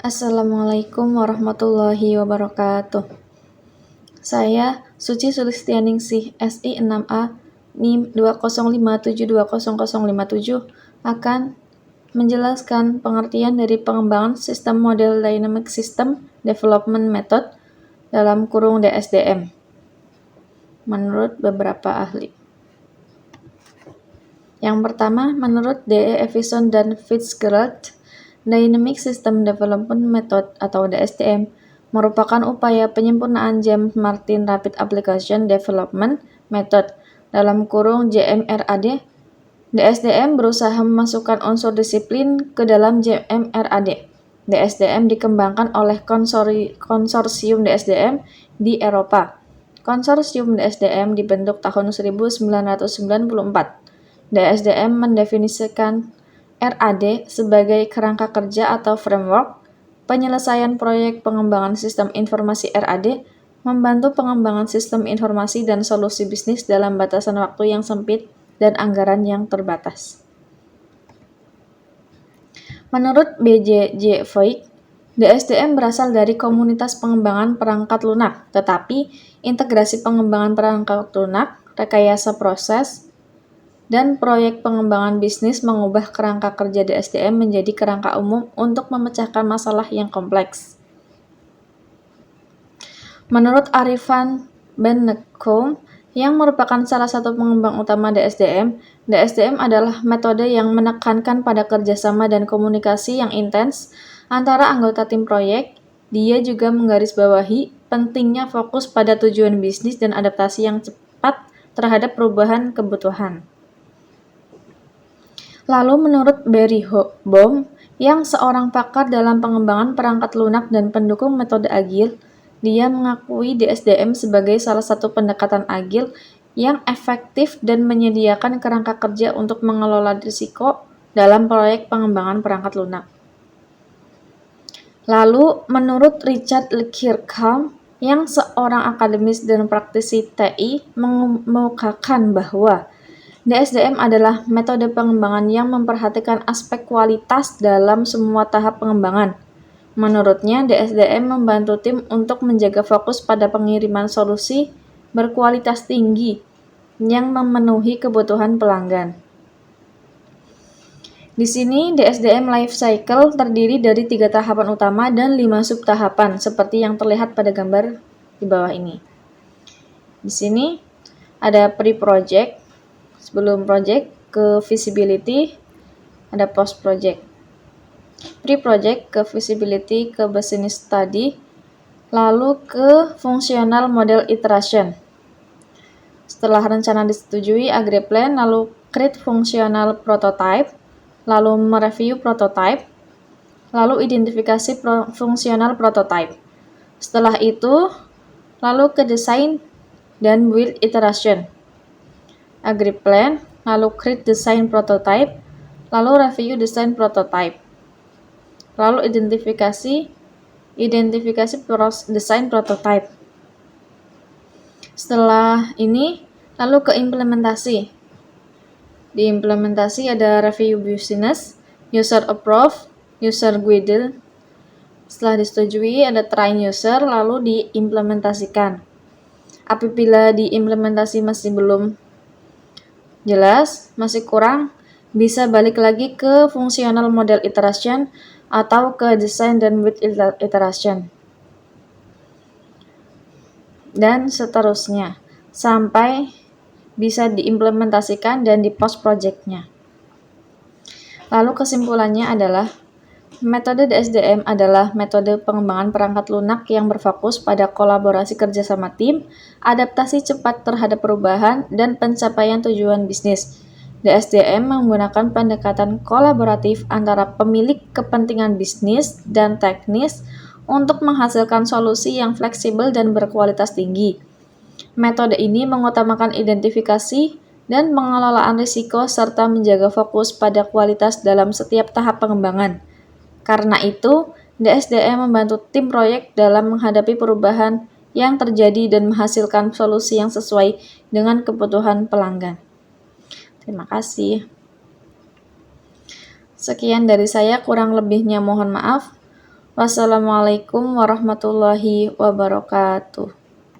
Assalamualaikum warahmatullahi wabarakatuh. Saya Suci Sulistianingsih, SI 6A, NIM 205720057 akan menjelaskan pengertian dari pengembangan sistem model Dynamic System Development Method dalam kurung DSDM menurut beberapa ahli. Yang pertama, menurut D.E. Evison dan Fitzgerald, Dynamic System Development Method atau DSDM merupakan upaya penyempurnaan James Martin Rapid Application Development Method dalam kurung JMRAD. DSDM berusaha memasukkan unsur disiplin ke dalam JMRAD. DSDM dikembangkan oleh konsorsium DSDM di Eropa. Konsorsium DSDM dibentuk tahun 1994. DSDM mendefinisikan RAD sebagai kerangka kerja atau framework. Penyelesaian proyek pengembangan sistem informasi RAD membantu pengembangan sistem informasi dan solusi bisnis dalam batasan waktu yang sempit dan anggaran yang terbatas. Menurut B.J. Voigt, DSDM berasal dari komunitas pengembangan perangkat lunak, tetapi integrasi pengembangan perangkat lunak, rekayasa proses, dan proyek pengembangan bisnis mengubah kerangka kerja DSDM menjadi kerangka umum untuk memecahkan masalah yang kompleks. Menurut Arifan Bennekow, yang merupakan salah satu pengembang utama DSDM, DSDM adalah metode yang menekankan pada kerjasama dan komunikasi yang intens antara anggota tim proyek. Dia juga menggarisbawahi pentingnya fokus pada tujuan bisnis dan adaptasi yang cepat terhadap perubahan kebutuhan. Lalu menurut Barry Bohm, yang seorang pakar dalam pengembangan perangkat lunak dan pendukung metode agil, dia mengakui DSDM sebagai salah satu pendekatan agil yang efektif dan menyediakan kerangka kerja untuk mengelola risiko dalam proyek pengembangan perangkat lunak. Lalu menurut Richard Kirkham, yang seorang akademis dan praktisi TI, mengemukakan bahwa DSDM adalah metode pengembangan yang memperhatikan aspek kualitas dalam semua tahap pengembangan. Menurutnya, DSDM membantu tim untuk menjaga fokus pada pengiriman solusi berkualitas tinggi yang memenuhi kebutuhan pelanggan. Di sini, DSDM Life Cycle terdiri dari 3 tahapan utama dan 5 subtahapan, seperti yang terlihat pada gambar di bawah ini. Di sini ada pre-project, sebelum project, ke feasibility, ada post-project. Pre-project ke feasibility, ke business study, lalu ke functional model iteration. Setelah rencana disetujui, agree plan, lalu create functional prototype, lalu mereview prototype, lalu identifikasi functional prototype. Setelah itu, lalu ke design dan build iteration. Agree plan, lalu create design prototype, lalu review design prototype, lalu identifikasi design prototype. Setelah ini, lalu ke implementasi. Di implementasi ada review business, user approve, user guided. Setelah disetujui, ada train user, lalu diimplementasikan. Apabila diimplementasi masih belum jelas, masih kurang, bisa balik lagi ke functional model iteration atau ke design dan build iteration. Dan seterusnya, sampai bisa diimplementasikan dan di post project-nya. Lalu kesimpulannya adalah, metode DSDM adalah metode pengembangan perangkat lunak yang berfokus pada kolaborasi kerjasama tim, adaptasi cepat terhadap perubahan, dan pencapaian tujuan bisnis. DSDM menggunakan pendekatan kolaboratif antara pemilik kepentingan bisnis dan teknis untuk menghasilkan solusi yang fleksibel dan berkualitas tinggi. Metode ini mengutamakan identifikasi dan pengelolaan risiko serta menjaga fokus pada kualitas dalam setiap tahap pengembangan. Karena itu, DSDM membantu tim proyek dalam menghadapi perubahan yang terjadi dan menghasilkan solusi yang sesuai dengan kebutuhan pelanggan. Terima kasih. Sekian dari saya, kurang lebihnya mohon maaf. Wassalamualaikum warahmatullahi wabarakatuh.